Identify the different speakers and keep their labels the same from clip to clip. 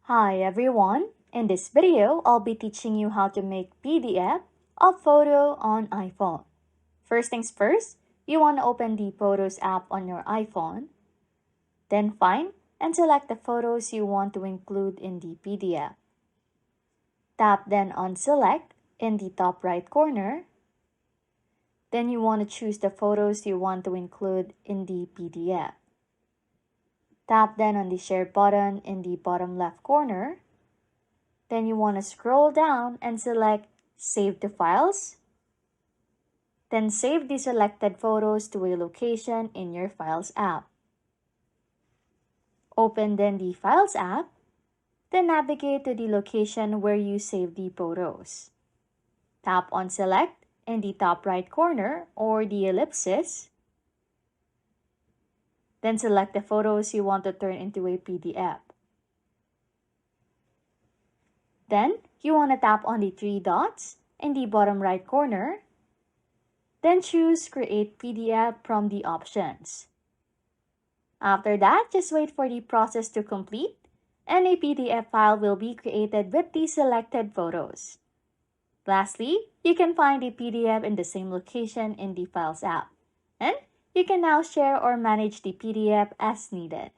Speaker 1: Hi everyone! In this video, I'll be teaching you how to make PDF of photo on iPhone. First things first, you want to open the Photos app on your iPhone. Then find and select the photos you want to include in the PDF. Tap then on Select in the top right corner. Then you want to choose the photos you want to include in the PDF. Tap then on the Share button in the bottom left corner. Then you want to scroll down and select Save to Files. Then save the selected photos to a location in your Files app. Open then the Files app. Then navigate to the location where you saved the photos. Tap on Select in the top right corner or the ellipsis. Then select the photos you want to turn into a PDF. Then you want to tap on the three dots in the bottom right corner. Then choose Create PDF from the options. After that, just wait for the process to complete and a PDF file will be created with the selected photos. Lastly, you can find the PDF in the same location in the Files app. And you can now share or manage the PDF as needed.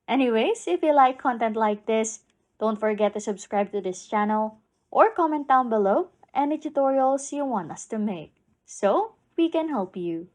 Speaker 1: Anyways, if you like content like this, don't forget to subscribe to this channel or comment down below any tutorials you want us to make so we can help you.